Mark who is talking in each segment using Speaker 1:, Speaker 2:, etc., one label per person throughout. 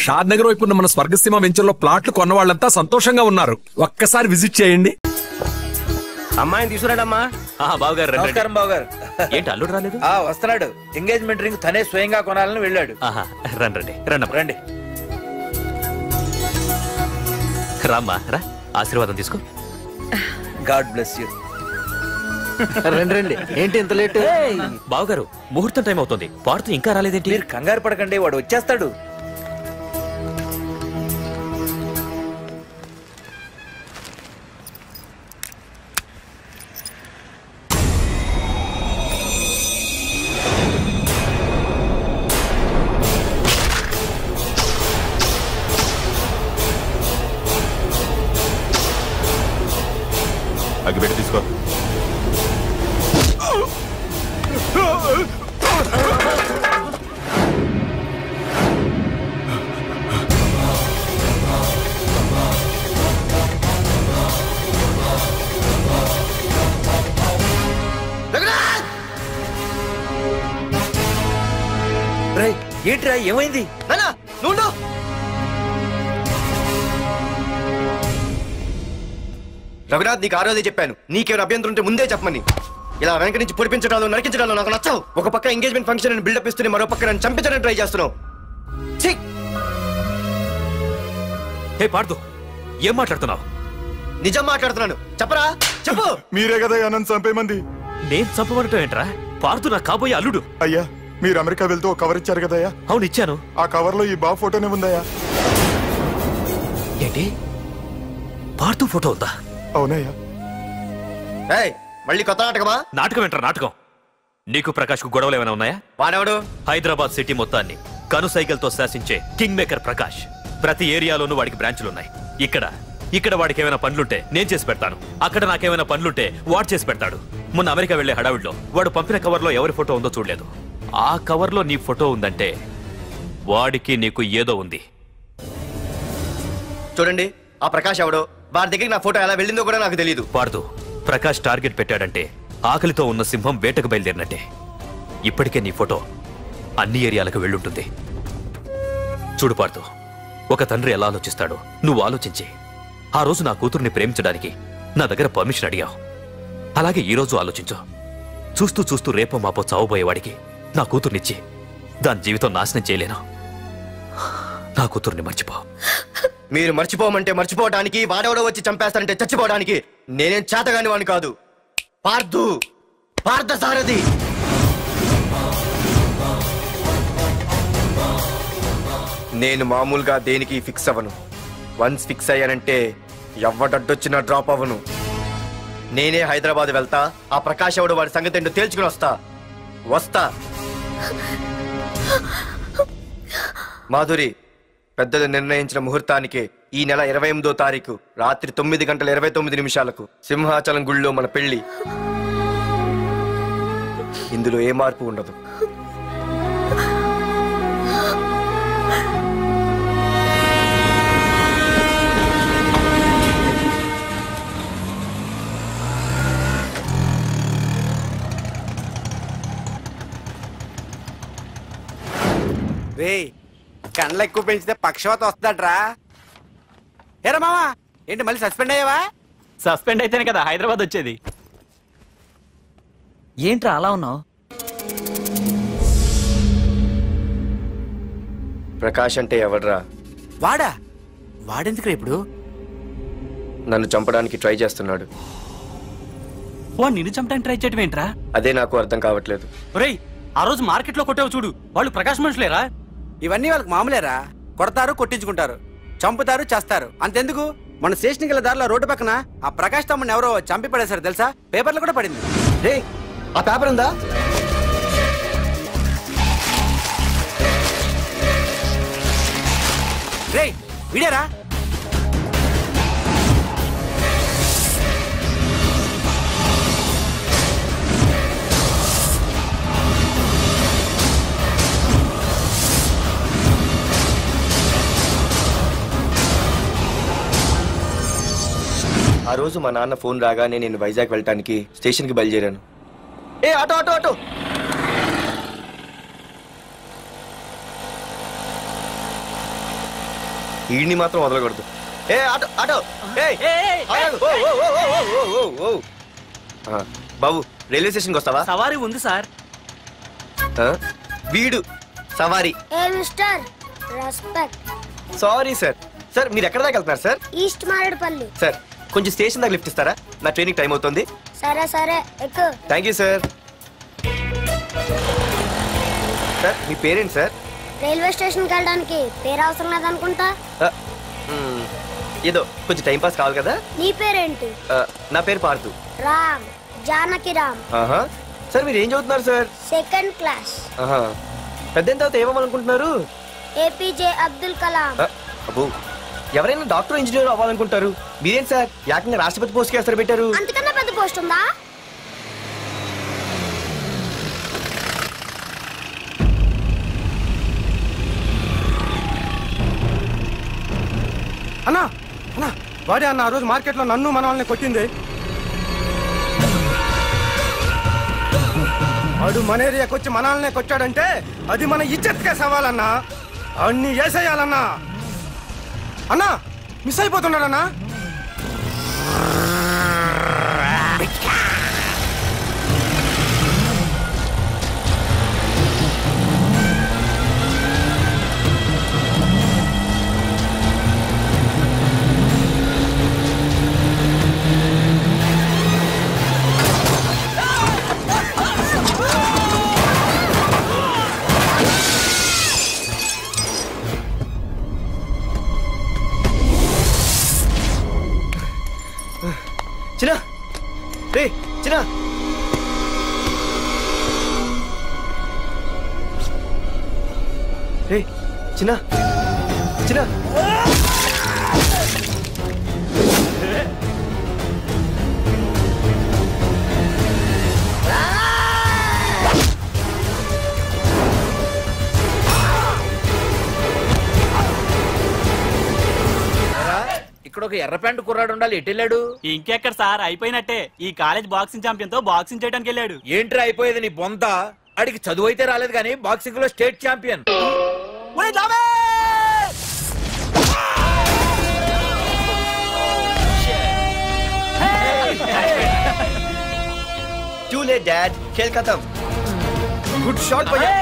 Speaker 1: షాద్ నగర్ వైపు ఉన్న మన స్వర్గసీమ వెంచర్ లో ప్లాట్లు కొన్న వాళ్ళంతా సంతోషంగా ఉన్నారు. ఒక్కసారి విజిట్ చేయండి.
Speaker 2: అమ్మాయిని తీసుకురాడమ్మా.
Speaker 3: బావగారు
Speaker 2: నమస్కారం బావగారు.
Speaker 3: ఏంటి అల్లుడు రాలేదు?
Speaker 2: వస్తున్నాడు. ఎంగేజ్మెంట్ రింగ్ తనే స్వయంగా కొనాలని వెళ్ళాడు.
Speaker 3: రండి రండి. రామ్మా రా, ఆశీర్వాదం తీసుకో.
Speaker 2: God bless you.
Speaker 4: రండి. ఏంటి ఇంత లేట్?
Speaker 3: బావగారు ముహూర్తం టైం అవుతుంది, పార్తు ఇంకా రాలేదేంటి?
Speaker 2: మీరు కంగారు పడకండి, వాడు వచ్చేస్తాడు.
Speaker 5: అగ్గిపెట్టి తీసుకో.
Speaker 2: ఏంట్రా ఏమైంది?
Speaker 4: రఘునాథ్, నీకు ఆ రోజే చెప్పాను, నీకేమైనా అభ్యంతరం ఉంటే ముందే చెప్పమని. ఇలా వెనక నుంచి పొడిపించడాలు నరికించడాలు నాకు నచ్చవు. ఒక పక్క ఎంగేజ్మెంట్ ఫంక్షన్ అని బిల్డప్ ఇస్తూనే మరో పక్క నన్ను చంపించడానికి ట్రై చేస్తున్నావు.
Speaker 3: పార్దు, ఏం మాట్లాడుతున్నావు?
Speaker 4: నిజం మాట్లాడుతున్నాను, చెప్పరా చెప్పు.
Speaker 5: మీరే కదా నన్ను చంపేమంది.
Speaker 3: నేను చంపమంటావు ఏంట్రా? పార్దు నా కాబోయే అల్లుడు.
Speaker 5: అయ్యా, మీరు అమెరికా వెళ్తూ ఒక కవర్ ఇచ్చారు కదయ్యా.
Speaker 3: అవును ఇచ్చాను.
Speaker 5: ఆ కవర్ లో ఈ బాబు ఫోటోనే ఉందయ్యా.
Speaker 3: ఏంటి, పార్దు ఫోటో ఉందా?
Speaker 5: అవునయ్యా.
Speaker 4: మళ్ళీ కొత్త నాటకమా?
Speaker 3: నాటకం ఏంట్రా నాటకం? నీకు ప్రకాష్ కు గొడవలు ఏమైనా ఉన్నాయా?
Speaker 4: వాడెవడు?
Speaker 3: హైదరాబాద్ సిటీ మొత్తాన్ని కను సైకిల్తో శాసించే కింగ్ మేకర్ ప్రకాష్. ప్రతి ఏరియాలోనూ వాడికి బ్రాంచులున్నాయి. ఇక్కడ వాడికి ఏమైనా పనులుంటే నేను చేసి పెడతాను, అక్కడ నాకేమైనా పనులుంటే వాడు చేసి పెడతాడు. మొన్న అమెరికా వెళ్లే హడావిడిలో వాడు పంపిన కవర్లో ఎవరి ఫోటో ఉందో చూడలేదు. ఆ కవర్లో నీ ఫోటో ఉందంటే వాడికి నీకు ఏదో ఉంది.
Speaker 4: చూడండి, ఆ ప్రకాష్ ఎవడో, వాడి దగ్గరికి నా ఫోటో ఎలా వెళ్ళిందో కూడా నాకు తెలియదు.
Speaker 3: పార్దు, ప్రకాష్ టార్గెట్ పెట్టాడంటే ఆకలితో ఉన్న సింహం వేటకు బయలుదేరినట్టే. ఇప్పటికే నీ ఫోటో అన్ని ఏరియాలకు వెళ్ళుంటుంది. చూడు పార్దు, ఒక తండ్రి ఎలా ఆలోచిస్తాడో నువ్వు ఆలోచించి ఆ రోజు నా కూతుర్ని ప్రేమించడానికి నా దగ్గర పర్మిషన్ అడిగావు. అలాగే ఈ రోజు ఆలోచించు. చూస్తూ చూస్తూ రేపో మాపో చావబోయేవాడికి నా కూతుర్నిచ్చి దాని జీవితం నాశనం చేయలేను. నా కూతుర్ని మర్చిపో.
Speaker 4: మీరు మర్చిపోమంటే మర్చిపోవడానికి, వాడెవడో వచ్చి చంపేస్తానంటే చచ్చిపోవడానికి నేనేం చేతగాని వాడిని కాదు. పార్థసారథి. నేను మామూలుగా దేనికి ఫిక్స్ అవ్వను. వన్స్ ఫిక్స్ అయ్యానంటే ఎవ్వడడ్డొచ్చినా డ్రాప్ అవ్వను. నేనే హైదరాబాద్ వెళ్తా, ఆ ప్రకాష్ ఎవడు వాడి సంగతి ఏంటో తేల్చుకుని వస్తా. మాధురి, పెద్దలు నిర్ణయించిన ముహూర్తానికి ఈ నెల 28వ తారీఖు రాత్రి 9:29 సింహాచలం గుళ్ళో మన పెళ్లి. ఇందులో ఏ మార్పు ఉండదు.
Speaker 6: కండ్లు ఎక్కువ పెంచితే పక్షవాత వస్తుందట్రా. ఏరా మామా, ఏంటి మళ్ళీ సస్పెండ్ అయ్యావా?
Speaker 7: సస్పెండ్ అయితేనే కదా హైదరాబాద్ వచ్చేది. ఏంట్రా అలా ఉన్నావు?
Speaker 4: ప్రకాష్ అంటే ఎవడ్రా?
Speaker 6: వాడెందుకురా ఇప్పుడు?
Speaker 4: నన్ను చంపడానికి ట్రై చేస్తున్నాడు.
Speaker 7: వాడు నిన్ను చంపడానికి ట్రై చేయడం ఏంట్రా?
Speaker 4: అదే నాకు అర్థం కావట్లేదు.
Speaker 7: ఒరేయ్, ఆ రోజు మార్కెట్ లో కొట్టావు చూడు, వాళ్ళు ప్రకాష్ మనుషులేరా?
Speaker 6: ఇవన్నీ వాళ్ళకి మామూలేరా. కొడతారు, కొట్టించుకుంటారు, చంపుతారు, చేస్తారు. అంతెందుకు, మన స్టేషన్కి వెళ్ళే దారిలో రోడ్డు పక్కన ఆ ప్రకాష్ తమ్ముని ఎవరో చంపి పడేశారు తెలుసా? పేపర్లో కూడా పడింది.
Speaker 4: ఆ పేపర్ ఉందా?
Speaker 6: రేయ్ వీడేరా?
Speaker 4: ఆ రోజు మా నాన్న ఫోన్ రాగానే నేను వైజాగ్ వెళ్ళటానికి స్టేషన్కి బయలుదేరాను. Auto auto auto. ఈడిని మాత్రం వదలకూడదు. ఏ ఆటో ఆటో ఆగు. ఓ. బాబు రైల్వే స్టేషన్కి వస్తావా?
Speaker 7: సవారీ ఉంది సార్.
Speaker 4: వీడు సవారీ.
Speaker 8: ఏ mister respect.
Speaker 4: Sorry sir. Sir మీరు ఎక్కడ దాకా వెళ్తున్నారు సార్?
Speaker 8: ఈస్ట్ మారేడుపల్లి.
Speaker 4: సార్ కొంచెం స్టేషన్ దాకా లిఫ్ట్ ఇస్తారా? నా ట్రైనింగ్ టైం అవుతుంది.
Speaker 8: సరే ఎక్కు.
Speaker 4: Thank you sir. సార్ మీ పేరేంటి సార్?
Speaker 8: రైల్వే స్టేషన్కి వెళ్ళడానికి పేరు అవసరం లేదనుకుంటా.
Speaker 4: ఏదో కొంచెం టైం పాస్ కావాలి కదా.
Speaker 8: నీ పేరేంటి?
Speaker 4: నా పేరు పార్థు.
Speaker 8: రామ్, జానకి రామ్.
Speaker 4: సార్ మీరు ఏం చదువుతున్నారు సార్?
Speaker 8: Second class.
Speaker 4: పెద్ద తర్వాత ఏమనుకుంటున్నారు?
Speaker 8: ఏపీజే అబ్దుల్ కలాం.
Speaker 4: అబ్బో ఎవరైనా డాక్టర్ ఇంజనీర్ అవ్వాలనుకుంటారు, మీరేం సార్ ఏకంగా రాష్ట్రపతి పోస్ట్ కి ఎస్తారు పెట్టారు?
Speaker 8: అంతకన్నా పెద్ద పోస్ట్ ఉందా?
Speaker 6: అన్నా అన్నా వాడే అన్న ఆ రోజు మార్కెట్లో నన్ను మన వాళ్ళని కొట్టింది. వాడు మన ఏరియాకి వచ్చి మన వాళ్ళనే కొట్టాడంటే అది మన ఇజ్జత్కే సవాలన్నా. అన్ని వేసేయాలన్నా. అన్నా మిస్ అయిపోతున్నాడన్నా.
Speaker 4: చిన్న రే చిన్న రే చిన్న చిన్న
Speaker 2: ఇక్కడ ఒక ఎర్ర ప్యాంటు కుర్రాడు ఉండాలి, ఎటు వెళ్ళాడు?
Speaker 7: ఇంకెక్కడ సార్, అయిపోయినట్టే. ఈ కాలేజ్ బాక్సింగ్ ఛాంపియన్ తో బాక్సింగ్ చేయడానికి వెళ్ళాడు.
Speaker 2: ఏంట్రా అయిపోయేది నీ బొంత? అడిగి చదువు అయితే రాలేదు కానీ బాక్సింగ్ లో state champion.
Speaker 4: Too late, Dad. खेल खत्म. Good shot, भैया.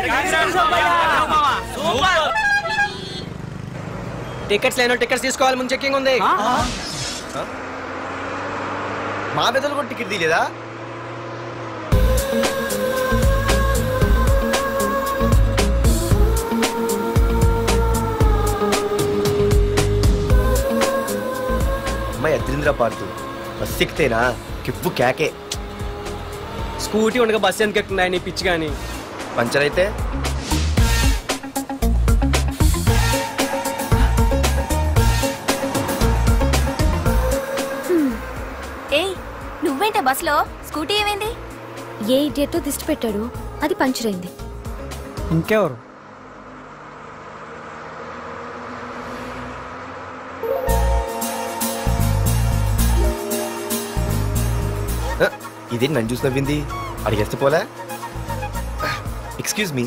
Speaker 6: టికెట్స్ లేనో టికెట్స్ తీసుకోవాలి, ముందు చెక్కింగ్ ఉంది.
Speaker 4: మా పెద్దలు కూడా టికెట్ తీయలేదా? అమ్మాయి అద్రింద్ర పార్తు బస్ ఎక్కితేనా కిప్పు కేకే.
Speaker 6: స్కూటీ ఉండగా బస్సు ఎందుకు ఎక్కుతున్నాయి నీ పిచ్చి కానీ.
Speaker 4: పంచర్ అయితే
Speaker 9: నువ్వేంటే బస్సులో? స్కూటీ ఏమైంది?
Speaker 10: ఏ ఇడియట్ దిష్టి పెట్టాడు, అది పంచర్ అయింది.
Speaker 6: ఇంకెవరు?
Speaker 4: ఇదే నన్ను చూసి నవ్వింది, అడిగేస్తే పోలే. ఎక్స్క్యూజ్ మీ,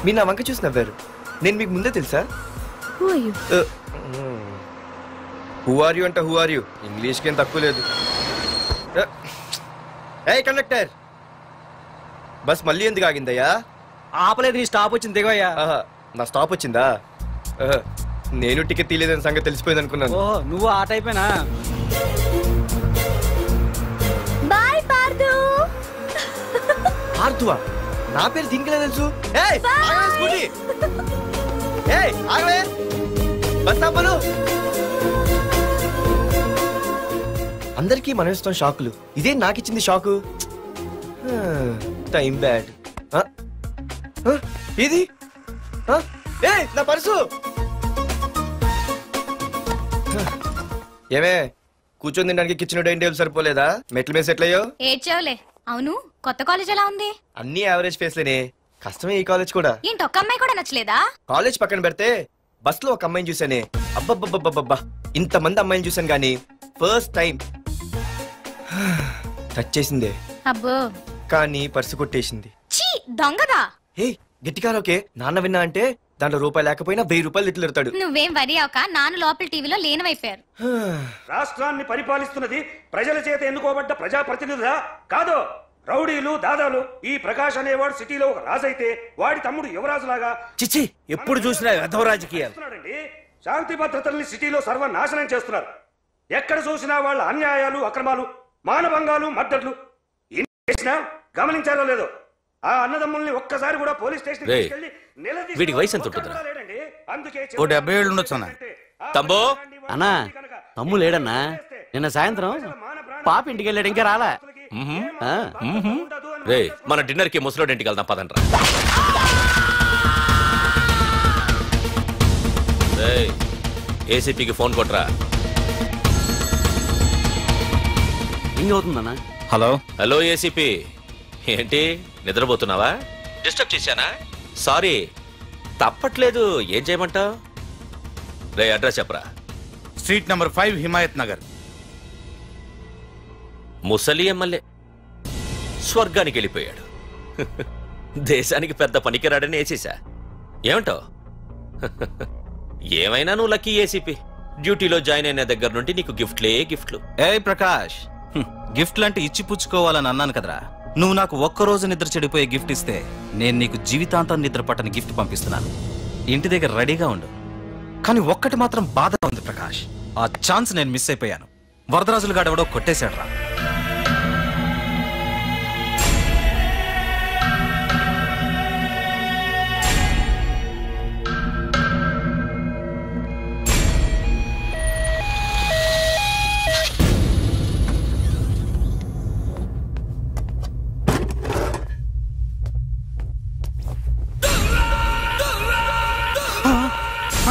Speaker 4: మీరు నా వంక చూసి నవ్వారు, నేను మీకు ముందే తెలుసా? హూ ఆర్ యూ అంటే హూ ఆర్ యూ, ఇంగ్లీష్కి ఏం తక్కువ లేదు. ఏ కండక్టర్, బస్ మళ్ళీ ఎందుకు ఆగిందయ్యా?
Speaker 6: ఆపలేదు, నీ స్టాప్ వచ్చింది దిగోయ్యా.
Speaker 4: నా స్టాప్ వచ్చిందా? నేను టికెట్ తీయలేదని సంగతి తెలిసిపోయింది అనుకున్నాను.
Speaker 6: ఓహో, నువ్వు ఆ టైపేనా?
Speaker 10: బాయ్ పార్థు.
Speaker 4: పార్థువా? నా పేరు దీనికిలే తెలుసు. స్కూటీ ఆగవే, బస్ ఆపలు. అందరికీ మనం ఇస్తాం షాకులు, ఇదే నాకు ఇచ్చింది షాకు. Time bad. ఇది నా పర్సు. ఏమే కూర్చొని తినడానికి కిచెన్ డైనింగ్ టేబుల్ సరిపోలేదా? మెట్ల మీద సెట్ అయ్యో.
Speaker 9: ఏడ్చావులే. అవును, కొత్త కాలేజ్ ఎలా ఉంది?
Speaker 4: అన్ని యావరేజ్ ఫేస్లేనే, కష్టమే ఈ కాలేజ్ కూడా.
Speaker 9: ఏంటి, ఒక్క అమ్మాయి కూడా నచ్చలేదా?
Speaker 4: కాలేజ్ పక్కన పెడితే బస్ లో ఒక అమ్మాయిని చూసానే, అబ్బబ్బబ్బబ్బబ్బా, ఇంతమంది అమ్మాయిని చూసాను గానీ ఫస్ట్ టైం టచ్ చేసిందే.
Speaker 9: అబ్బో,
Speaker 4: కానీ పర్సు కొట్టేసింది.
Speaker 9: చీ దొంగదా.
Speaker 4: హే గట్టిగా ఓకే, నాన్న విన్నా అంటే దాంట్లో రూపాయి లేకపోయినా 1000 రూపాయలు తిట్లు.
Speaker 9: నువ్వేం వరి అవక నాన్న లోపల టీవీలో లేనవైపోయారు.
Speaker 11: రాష్ట్రాన్ని పరిపాలిస్తున్నది ప్రజల చేత ఎన్నుకోబడ్డ ప్రజాప్రతినిధులా కాదు, రౌడీలు దాదాలు. ఈ ప్రకాష్ అనేవాడు సిటీలో ఒక రాజైతే వాడి తమ్ముడు యువరాజులాగా
Speaker 2: చిచ్చి ఎప్పుడు చూసినా వెధవ రాజకీయాలు.
Speaker 11: శాంతి భద్రతల్ని సిటీలో సర్వనాశనం చేస్తున్నారు. ఎక్కడ చూసినా వాళ్ళ అన్యాయాలు, అక్రమాలు, మానభంగాలు, మద్దతులు. చేసినా గమనించారో లేదో, ఆ అన్నదమ్ముల్ని ఒక్కసారి కూడా పోలీస్ స్టేషన్
Speaker 3: వీడికి వయసు ఎంత ఉంటుందిరా?
Speaker 11: అందుకే
Speaker 2: 70 ఏళ్ళు ఉండొచ్చు అన్న.
Speaker 3: తమ్ముడు
Speaker 6: అన్నా తమ్ము లేడన్నా, నిన్న సాయంత్రం పాప ఇంటికి వెళ్ళాడు, ఇంకా రాలా.
Speaker 3: రే మన డిన్నర్ కి ముసలోడి ఇంటికి వెళ్దాం పదండ్రా. ఏసీపీకి ఫోన్ కొట్రా.
Speaker 6: ఇంకవుతుందన్నా.
Speaker 3: హలో హలో ఏసీపీ, ఏంటి నిద్రపోతున్నావా? డిస్టర్బ్ చేశానా? సారీ, తప్పట్లేదు. ఏం చేయమంటావు? రే అడ్రస్ చెప్పరా.
Speaker 2: Street number 5 Himayat Nagar.
Speaker 3: ముసలి ఎమ్మెల్యే స్వర్గానికి వెళ్ళిపోయాడు. దేశానికి పెద్ద పనికిరాడని వేసేసా. ఏమంటావు? ఏమైనా నువ్వు లక్కీ ఏసీపీ. డ్యూటీలో జాయిన్ అయిన దగ్గర నుండి నీకు గిఫ్ట్లే గిఫ్ట్లు.
Speaker 12: ఏ ప్రకాష్, గిఫ్ట్లు అంటే ఇచ్చి పుచ్చుకోవాలని అన్నాను కదరా. నువ్వు నాకు ఒక్కరోజు నిద్ర చెడిపోయే గిఫ్ట్ ఇస్తే నేను నీకు జీవితాంతం నిద్ర పట్టని గిఫ్ట్ పంపిస్తున్నాను. ఇంటి దగ్గర రెడీగా ఉండు. కానీ ఒక్కటి మాత్రం బాధగా ఉంది ప్రకాష్, ఆ ఛాన్స్ నేను మిస్ అయిపోయాను. వరదరాజులు గాడెవడో కొట్టేశాడు రా.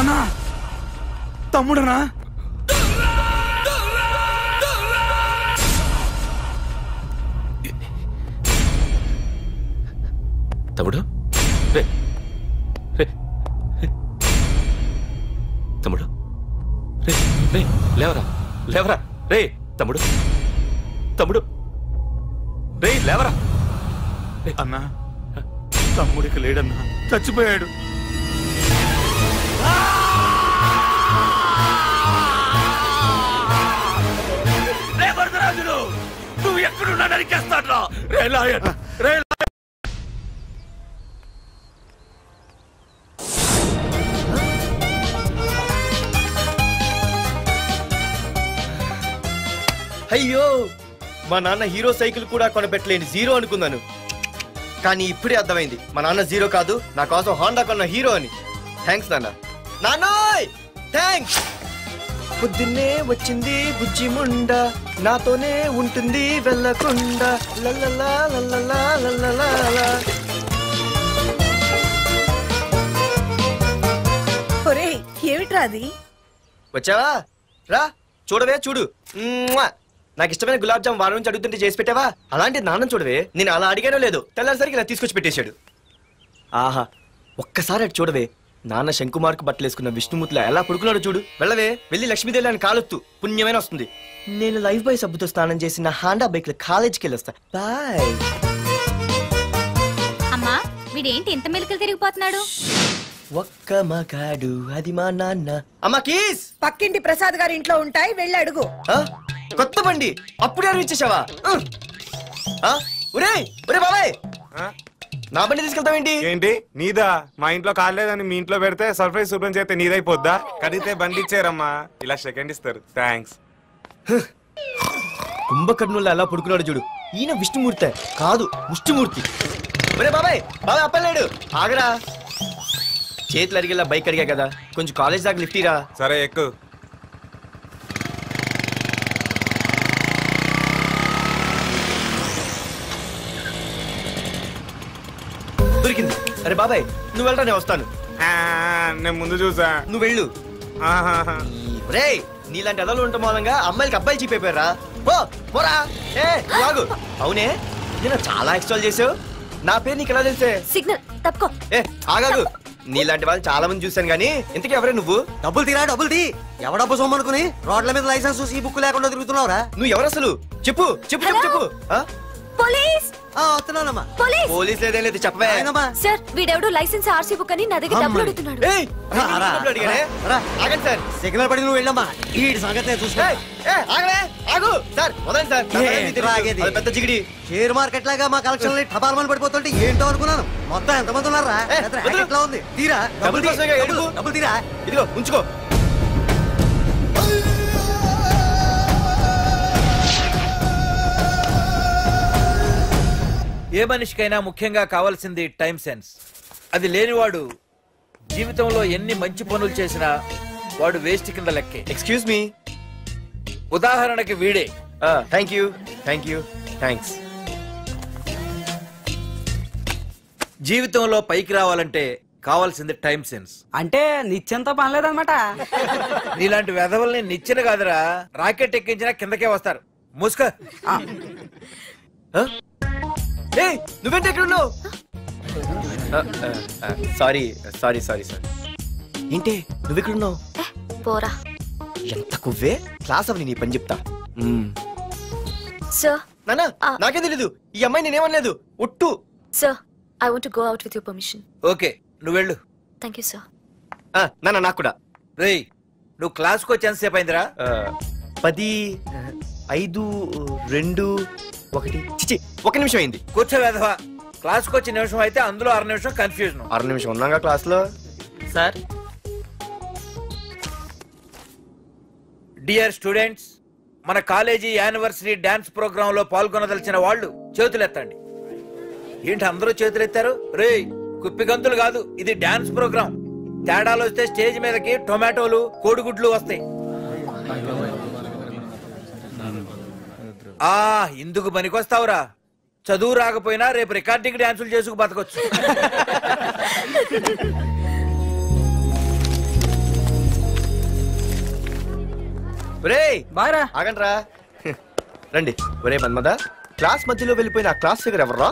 Speaker 2: అన్నా తమ్ముడనా?
Speaker 3: తమ్ముడు రే రే తమ్ముడు రే రే లేవరా లేవరా రే తమ్ముడు తమ్ముడు రే లేవరా.
Speaker 2: అన్నా తమ్ముడికి లేడన్నా, చచ్చిపోయాడు.
Speaker 3: నువ్వు ఎక్కడున్నా నరికేస్తాడ్రా. రే లాయర్, రే
Speaker 4: అయ్యో, మా నాన్న హీరో సైకిల్ కూడా కొనబెట్టలేని జీరో అనుకున్నాను. కానీ ఇప్పుడే అర్థమైంది, మా నాన్న జీరో కాదు, నా కోసం హోండా కొన్న హీరో అని. థ్యాంక్స్ నాన్న. నాన్నోయ్ థ్యాంక్స్. పొద్దున్నే వచ్చింది బుజ్జి ముండ, నాతోనే ఉంటుంది వెళ్ళకుండా. లల్లలా లల్లలా లల్లలా.
Speaker 13: ఒరేయ్ ఏమిట్రా అది?
Speaker 4: వచ్చావా? రా చూడవే, చూడు. నాకు ఇష్టమైన గులాబ్ జామ్ వారం నుంచి అడుగుతుంటే చేసి పెట్టావా? అలాంటి నాన్న చూడవే, నేను అలా అడిగానో లేదు, తెల్లారిసరికి ఇలా తీసుకొచ్చి పెట్టేశాడు. ఆహా, ఒక్కసారి అటు చూడవే, నాన్న శంకుమార్కు బట్టలేసుకున్న విష్ణుమూర్తిలో ఎలా పడుకున్నాడు చూడు. వెళ్ళవే, వెళ్ళి లక్ష్మీదేవి అని కాలొత్తు, పుణ్యమైన వస్తుంది. నేను లైఫ్ బాయ్ సబ్బుతో స్నానం చేసిన హాండా బైక్ లో కాలేజీకి వెళ్ళొస్తా. బాయ్.
Speaker 9: అమ్మా వీడేంటి ఇంత మెలికలు తిరిగిపోతున్నాడు?
Speaker 4: ఒక్క మగాడు అది మా నాన్న. అమ్మా కీస్
Speaker 13: పక్కింటి ప్రసాద్ గారి ఇంట్లో ఉంటాయి, వెళ్ళి అడుగు.
Speaker 4: కొత్త బండి అప్పుడే అనిపించేసావా? ఒరే ఒరే బాబాయ్, నా బండి తీసుకెళ్తావేంటి?
Speaker 14: ఏంటి నీదా? మా ఇంట్లో కాలేదని మీ ఇంట్లో పెడితే సర్ప్రైజ్ శుభ్రం చేస్తే నీదైపోద్దా? కడిగితే బండి ఇచ్చారమ్మా, ఇలా సెకండ్ ఇస్తారు. థ్యాంక్స్.
Speaker 4: కుంభకర్ణుల్లో ఎలా పడుకున్నాడు చూడు. ఈయన విష్ణుమూర్తి కాదు, ముష్టిమూర్తి. ఒరే బాబాయ్, బాబాయ్ అప్పలేడు, ఆగరా. చేతులు అడిగేలా బైక్ అడిగా కదా, కొంచెం కాలేజ్ దాకా లిఫ్ట్ ఇరా.
Speaker 14: సరే ఎక్కు.
Speaker 4: దొరికింది. అరే బాబాయ్ నువ్వు వెళ్ళరా, నేను వస్తాను.
Speaker 14: నేను ముందు చూసా,
Speaker 4: నువ్వు వెళ్ళు. రే నీలాంటి అదలు ఉండటం మూలంగా అమ్మాయిలకి అబ్బాయిలు చీపైపోయారా? పోరా. ఏ లాగు. అవునే, నేను చాలా ఎక్స్ట్రాల్ చేసావు. నా పేరు నీకు ఎలా తెలిసే?
Speaker 10: సిగ్నల్ తప్పుకో.
Speaker 4: ఏ ఆగాగు, నీలాంటి వాళ్ళు చాలా మంది చూశాను గానీ ఇంతకీ ఎవరే నువ్వు?
Speaker 6: డబ్బులు తీరా, డబ్బులు తీ. ఎవడబ్బు సొమ్మనుకుని రోడ్ల మీద లైసెన్స్ చూసి బుక్ లేకుండా తిరుగుతున్నావురా?
Speaker 4: నువ్వు ఎవరు అసలు? చెప్పు చెప్పు చెప్పు చెప్పు.
Speaker 10: పోలీస్
Speaker 6: వస్తున్నానమ్మా.
Speaker 4: పోలీస్ లేదేం లేదు చెప్పవే.
Speaker 10: సార్ వీడెవడో లైసెన్స్ ఆర్సీ బుక్ అని నా దగ్గర డబ్బులు అడుగుతున్నాడు.
Speaker 4: ఆగండి సార్.
Speaker 6: సిగ్నల్ పడి నువ్వు వెళ్ళమ్మా. ఈ సంగతి చూసుకో.
Speaker 4: ఆగు సార్, వదండి సార్. పెద్ద జిగిడి
Speaker 6: షేర్ మార్కెట్ లాగా మా కలెక్షన్ టపాల్మని పడిపోతుంటే ఏంటో అనుకున్నాను. మొత్తం ఎంతమంది ఉన్నారా? ఎట్లా ఉంది? తీరా డబ్బులు తీరా.
Speaker 4: ఇదిగో ఉంచుకో.
Speaker 2: ఏ మనిషికైనా ముఖ్యంగా కావాల్సింది టైం సెన్స్. అది లేనివాడు జీవితంలో ఎన్ని మంచి పనులు చేసినా వాడు వేస్ట్ కింద లెక్కే.
Speaker 4: Excuse me.
Speaker 2: ఉదాహరణకి వీడే.
Speaker 4: Thank you thanks.
Speaker 2: జీవితంలో పైకి రావాలంటే కావాల్సింది టైం సెన్స్.
Speaker 6: అంటే నిత్యంతో పనిలేదన్నమాట.
Speaker 2: నీలాంటి వెధవల్ని నిచ్చెన కాదురా, రాకెట్ ఎక్కించినా కిందకే వస్తారు. ముసుక.
Speaker 4: నువ్వేంటి ఎక్కడ ఉన్నావు? సారీ ఏంటి నువ్వెక్కడున్నావు?
Speaker 10: పోరా.
Speaker 4: ఎంత కువ్వే. క్లాస్ అవని నీ పని చెప్తా.
Speaker 10: సార్
Speaker 4: నానా నాకే తెలీదు. ఈ అమ్మాయి నేనేమనలేదు. ఒట్టు.
Speaker 10: Sir I want to go out with your permission.
Speaker 2: Okay నువ్వు వెళ్ళు.
Speaker 10: Thank you sir.
Speaker 4: నానా నాకు కూడా.
Speaker 2: రేయ్ నువ్వు క్లాస్కి వచ్చి ఎంతసేపు అయిందిరా?
Speaker 4: 10, 5, 2, 1 చిచి 1 నిమిషం అయింది.
Speaker 2: కూర్చో వెధవా. క్లాస్కి వచ్చి నిమిషం అయితే అందులో 6 నిమిషం కన్ఫ్యూజన్.
Speaker 4: 6 నిమిషం ఉన్నాగా క్లాస్ లో.
Speaker 6: సార్
Speaker 2: డియర్ స్టూడెంట్స్, మన కాలేజీ యానివర్సరీ డాన్స్ ప్రోగ్రామ్ లో పాల్గొనదలిచిన వాళ్ళు చేతులెత్తండి. ఏంటి అందరూ చేతులెత్తారు? రేయ్ కుప్పి గంతులు కాదు, ఇది డాన్స్ ప్రోగ్రామ్. తేడాలు వస్తే స్టేజ్ మీదకి టొమాటోలు కోడిగుడ్లు వస్తాయి. ఇందుకు పనికొస్తావురా. చదువు రాకపోయినా రేపు రికార్డింగ్ డాన్సులు చేసుకు బతకొచ్చు.
Speaker 4: ఆగండ్రా రండి. ఒరే మన్మద, క్లాస్ మధ్యలో వెళ్ళిపోయిన ఆ క్లాస్ ఫిగర్ ఎవర్రా?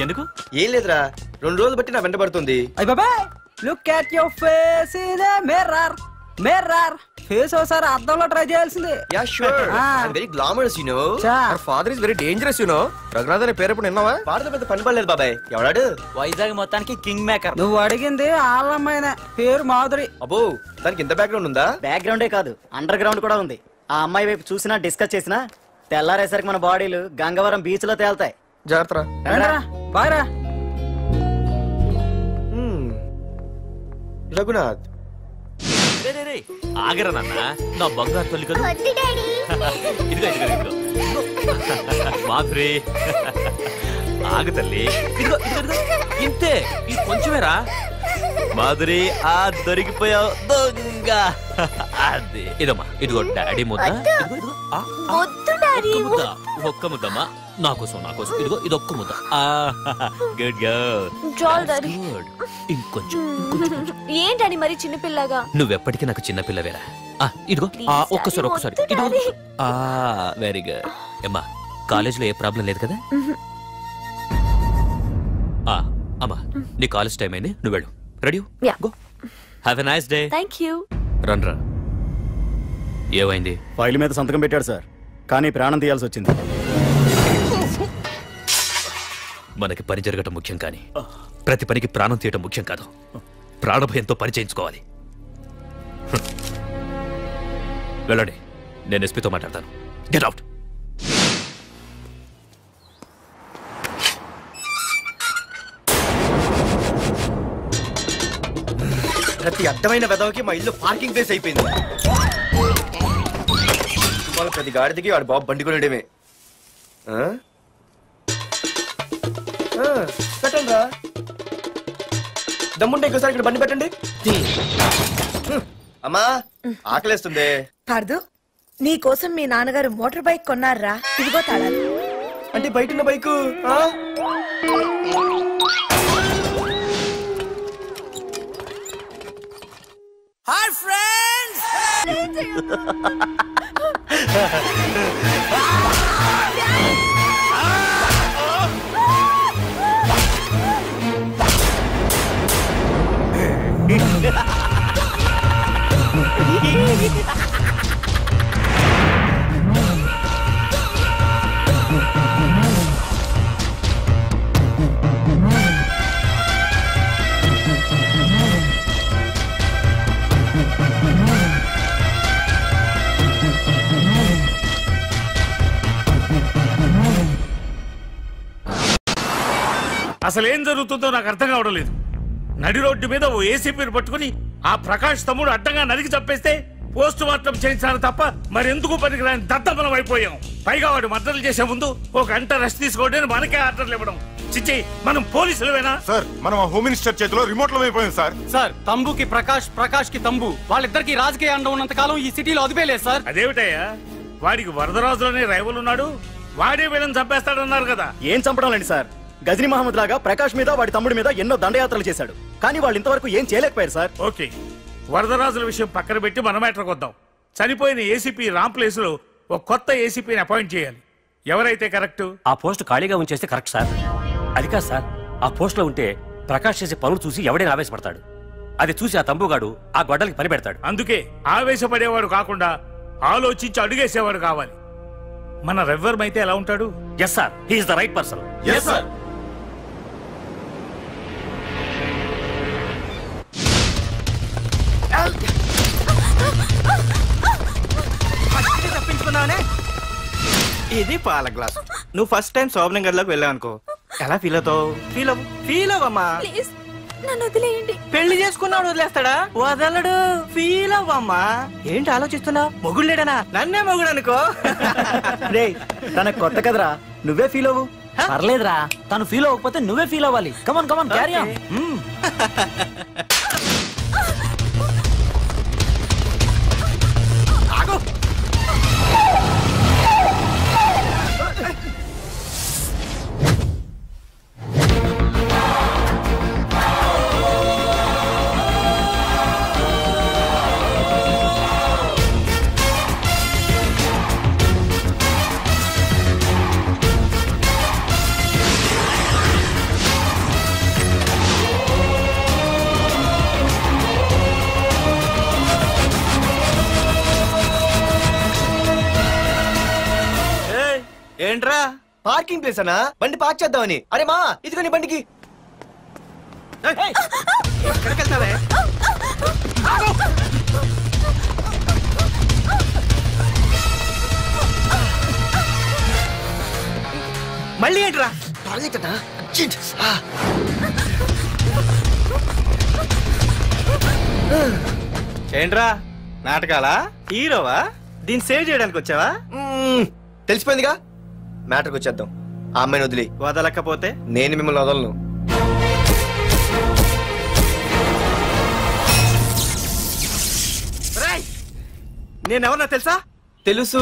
Speaker 3: ఎందుకు?
Speaker 4: ఏం లేదురా, 2 రోజులు బట్టి నా వెంట పడుతుంది.
Speaker 6: Look at your face in the mirror. Face ఒకసారి అద్దంలో ట్రై చేయాల్సింది.
Speaker 4: Yeah sure. I am very glamorous you know. Our father is very dangerous you know. Raghunath అనే పేరు ఎప్పుడు విన్నావా? ఫాదర్ పెద్ద పని పడలేదు బాబాయ్. ఎవడాడు?
Speaker 6: వైజాగ్ మొత్తానికి కింగ్ మేకర్. నువ్వు అడిగింది ఆళ్ళమ్మాయిన పేరు మాధురి.
Speaker 4: అబ్బో దానికి ఇంత బ్యాక్గ్రౌండ్ ఉందా?
Speaker 15: బ్యాక్గ్రౌండే కాదు, అండర్ గ్రౌండ్ కూడా ఉంది. ఆ అమ్మాయి వైపు చూసినా డిస్కస్ చేసినా తెల్లారేసరికి మన బాడీలు గంగవరం బీచ్ లో తేలుతాయి.
Speaker 4: జాగ్రత్త.
Speaker 6: బాయ్రా.
Speaker 4: రఘునాథ్
Speaker 3: ఆగరా నాన్న, నా బంగారు తల్లి కదా. ఇదిగో మాధురి, ఆగు తల్లి. ఇదిగో ఇంతే, ఇది కొంచెమేరా. మాధురి దొరికిపోయావు దొంగ. అది ఇదమ్మా, ఇదిగో డాడీ ముద్ద. ఒక్క ముద్దమ్మా నా కోసం. ఇదిగో ఇదొక్క ముద్ద. Good good. ఇంకొంచెం.
Speaker 10: ఏంటని మరి చిన్నపిల్లగా?
Speaker 3: నువ్వెప్పటికీ నాకు చిన్నపిల్లవేరా. ఇదిగో ఒక్కసారి. Very good. అమ్మా కాలేజీలో ఏ ప్రాబ్లం లేదు కదా? అమ్మా నీ కాలేజ్ టైం అయింది, నువ్వు వెళ్ళు. Ready? Go. Have a nice day.
Speaker 10: Thank you.
Speaker 3: రా. ఏమైంది?
Speaker 16: ఫైల్ మీద సంతకం పెట్టాడు సార్, కానీ ప్రాణం తీయాల్సి వచ్చింది.
Speaker 3: మనకి పని జరగటం ముఖ్యం, కానీ ప్రతి పనికి ప్రాణం తీయటం ముఖ్యం కాదు. ప్రాణభయంతో పని చేయించుకోవాలి. వెళ్ళండి, నేను ఎస్పీతో మాట్లాడతాను. Get out.
Speaker 4: ప్రతి అడ్డమైన వెదవకి మా ఇల్లు పార్కింగ్ ప్లేస్ అయిపోయింది. వాళ్ళ ప్రతి గాడిదకి వాడు బాబు బండి కొనడమే. పెట్టండి రా, దమ్ముంటే ఇంకోసారి ఇక్కడ బండి పెట్టండి. అమ్మా ఆకలేస్తుంది.
Speaker 13: పార్దు, నీ కోసం మీ నాన్నగారు మోటార్ బైక్ కొన్నారా? ఇదిగో తాళాలు.
Speaker 4: అంటే బయట ఉన్న బైకు.
Speaker 6: Hi friends.
Speaker 17: అసలు ఏం జరుగుతుందో నాకు అర్థం కావడం లేదు. నడి రోడ్డు మీద ఓ ఏసీపీని పట్టుకుని ఆ ప్రకాష్ తమ్ముడు అడ్డంగా నరికి చంపేస్తే పోస్ట్ మార్టం చేయించాను తప్ప మరెందుకు పనికిరాని దద్దమనం అయిపోయాం. పైగా వాడు మర్డర్లు చేసే ముందు ఒక గంట రెస్ట్ తీసుకోవడానికి మనకే ఆర్డర్లు ఇవ్వడం. చిచ్చి, మనం పోలీసులవేనా?
Speaker 5: సార్ మనం ఆ హోమ్ మినిస్టర్ చేతిలో రిమోట్ లో అయిపోయాం సార్.
Speaker 18: సార్ తంబుకి ప్రకాష్, ప్రకాష్ కి తంబు, వాళ్ళిద్దరికి రాజకీయ అండ ఉన్నంత కాలం ఈ సిటీలో అదిపేలేదు సార్.
Speaker 17: అదేమిటయ్యా, వాడికి వరదరాజులోనే రైవల్ ఉన్నాడు, వాడే వీళ్ళని చంపేస్తాడన్నారు కదా.
Speaker 16: ఏం చంపడం లేండి సార్, గజనీ మహమ్మద్ లాగా ప్రకాష్ మీద వాడి తమ్ముడి మీద ఎన్నో దండయాత్రలు చేశాడు, కానీ వాళ్ళు ఇంతవరకు ఏం చేయలేకపోయారు సార్.
Speaker 17: ఓకే, వరదరాజుల విషయం పక్కన పెట్టి మన మ్యాటర్కి వద్దాం. చనిపోయిన ఏసీపీ రామ్ ప్లేస్ లో ఒక కొత్త ఏసీపీని అపాయింట్ చేయాలి. ఎవరైతే కరెక్ట్?
Speaker 19: ఆ పోస్ట్ ఖాళీగా ఉంచేస్తే కరెక్ట్ సార్. అది కాదు సార్, ఆ పోస్ట్ లో ఉంటే ప్రకాష్ చేసే పనులు చూసి ఎవడైనా ఆవేశపడతాడు. అది చూసి ఆ తంబుగాడు ఆ గొడ్డలకి పని పెడతాడు.
Speaker 17: అందుకే ఆవేశపడేవాడు కాకుండా ఆలోచించి అడుగేసేవాడు కావాలి. మన రెవ్వర్ అయితే ఎలా ఉంటాడు?
Speaker 19: Yes sir, he is the right person.
Speaker 17: Yes sir.
Speaker 20: తప్పించుకున్నానే. ఇది పాల గ్లాస్. నువ్వు ఫస్ట్ టైం శోభనం గదిలోకి వెళ్ళావు అనుకో, ఎలా ఫీల్ అవుతావు? ఫీల్ అవ్వమ్మా.
Speaker 13: నన్ను వదిలేయండి.
Speaker 20: పెళ్లి చేసుకున్నాడు వదిలేస్తాడా? వదలడు. ఫీల్ అవ్వమ్మా. ఏంటి ఆలోచిస్తున్నావు? మొగుడు లేడనా? నన్నే మొగుడు అనుకో.
Speaker 16: రే, తనకు కొత్త కదరా, నువ్వే ఫీల్ అవ్వు.
Speaker 19: పర్లేదురా, తను ఫీల్ అవ్వకపోతే నువ్వే ఫీల్ అవ్వాలి. కమాన్ కమాన్, క్యారీ ఆన్.
Speaker 20: ఏంట్రా?
Speaker 4: పార్కింగ్ ప్లేస్ అన్నా, బండి పార్క్ చేద్దామని. అరే మా, ఇదిగో నీ బండికి.
Speaker 20: ఎక్కడికి వెళ్తావే? మళ్ళీ ఏంట్రా? ఏంట్రా నాటకాలా? హీరోవా? దీన్ని సేవ్ చేయడానికి వచ్చావా?
Speaker 4: తెలిసిపోయిందిగా, మ్యాటర్కి వచ్చేద్దాం. ఆ అమ్మాయిని వదిలి.
Speaker 20: వదలకపోతే
Speaker 4: నేను మిమ్మల్ని వదలను.
Speaker 20: నేనెవరన్నా తెలుసా?
Speaker 4: తెలుసు,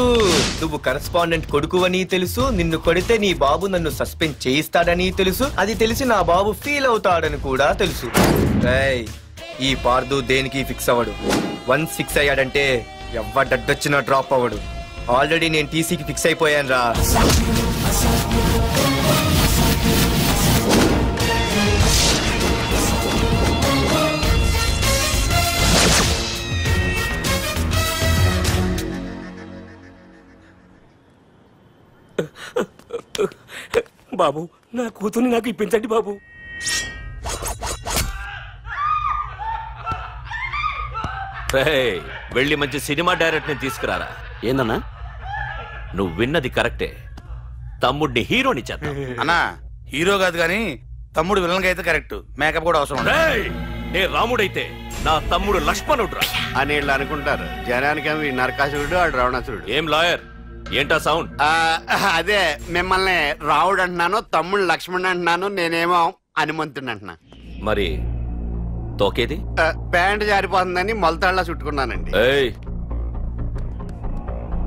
Speaker 4: నువ్వు కరెస్పాండెంట్ కొడుకువని తెలుసు. నిన్ను కొడితే నీ బాబు నన్ను సస్పెండ్ చేయిస్తాడని తెలుసు. అది తెలిసి నా బాబు ఫీల్ అవుతాడని కూడా తెలుసు. ఈ పార్దు దేనికి ఫిక్స్ అవ్వడు. వన్స్ ఫిక్స్ అయ్యాడంటే ఎవ్వడొచ్చినా డ్రాప్ అవ్వడు. ఆల్రెడీ నేను టీసీకి ఫిక్స్ అయిపోయాను రా.
Speaker 19: బాబు, నా కూతుర్ని నాకు ఇప్పించండి బాబు.
Speaker 3: వెళ్ళి మంచి సినిమా డైరెక్ట్ ని తీసుకురారా.
Speaker 19: ఏందన్నా?
Speaker 3: నువ్వు విన్నది కరెక్టే, తమ్ముడిని హీరోని చేద్దాం.
Speaker 20: అన్నా, హీరో కాదు కానీ తమ్ముడు విలన్ అయితే కరెక్ట్. మేకప్ కూడా అవసరం.
Speaker 3: నే రాముడైతే నా తమ్ముడు లక్ష్మణుడు రా
Speaker 21: అని వీళ్ళు అనుకుంటారు. జనానికి నరకాసురుడు, ఆడు రావణాసురుడు.
Speaker 3: ఏం లాయర్, ఏంటా సౌండ్?
Speaker 21: అదే, మిమ్మల్ని రావుడు అంటున్నాను, తమ్ముడు లక్ష్మణ్ అంటున్నాను, నేనేమో హనుమంతుడు అంటున్నా.
Speaker 3: మరి తోకేది?
Speaker 21: ప్యాంట్ జారిపోతుందని మొలతాళ్ళ చుట్టుకున్నానండి.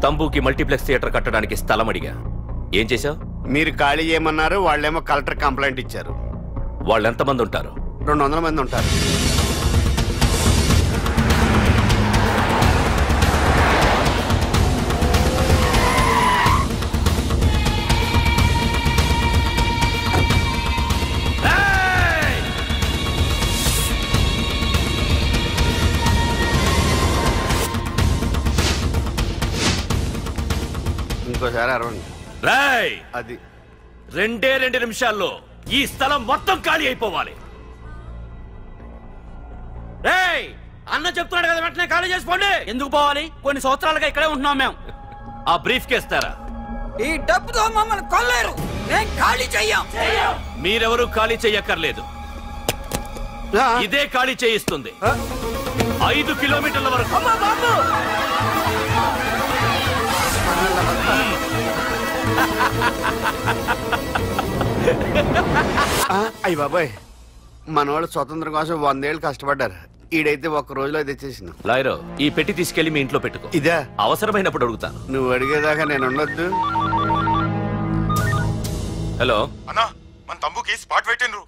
Speaker 3: తంబుకి మల్టీప్లెక్స్ థియేటర్ కట్టడానికి స్థలం అడిగా, ఏం చేశావు?
Speaker 21: మీరు ఖాళీ చేయమన్నారు, వాళ్ళేమో కలెక్టర్ కంప్లైంట్ ఇచ్చారు.
Speaker 3: వాళ్ళు ఎంతమంది ఉంటారు?
Speaker 21: 200 మంది ఉంటారు. ఇంకోసారి అరవండి.
Speaker 3: అది 2 నిమిషాల్లో ఈ స్థలం మొత్తం ఖాళీ అయిపోవాలి.
Speaker 7: అన్న చెప్తున్నాడు కదా, వెంటనే ఖాళీ చేసుకోండి. ఎందుకు పోవాలి? కొన్ని సంవత్సరాలుగా ఇక్కడే ఉంటున్నాం మేము.
Speaker 3: ఆ బ్రీఫ్ కేస్తారా?
Speaker 7: ఈ డబ్బుతో మమ్మల్ని కొల్లేరు.
Speaker 6: నేను ఖాళీ చెయ్యం.
Speaker 3: మీరెవరూ ఖాళీ చెయ్యక్కర్లేదు, ఇదే ఖాళీ చేయిస్తుంది 5 కిలోమీటర్ల వరకు.
Speaker 21: అయ్యి బాబాయ్, మనవాళ్ళు స్వతంత్రం కోసం 100 ఏళ్ళు కష్టపడ్డారు. ఈడైతే ఒక్క రోజులో తెచ్చేసిన.
Speaker 3: లాయరో, ఈ పెట్టి తీసుకెళ్లి మీ ఇంట్లో పెట్టుకో.
Speaker 21: ఇదే
Speaker 3: అవసరమైనప్పుడు అడుగుతాను.
Speaker 21: నువ్వు అడిగేదాకా నేను ఉండొద్దు.
Speaker 3: హలో
Speaker 5: అన్నా, మన తమ్ముకి స్పాట్ పెట్టిండ్రు.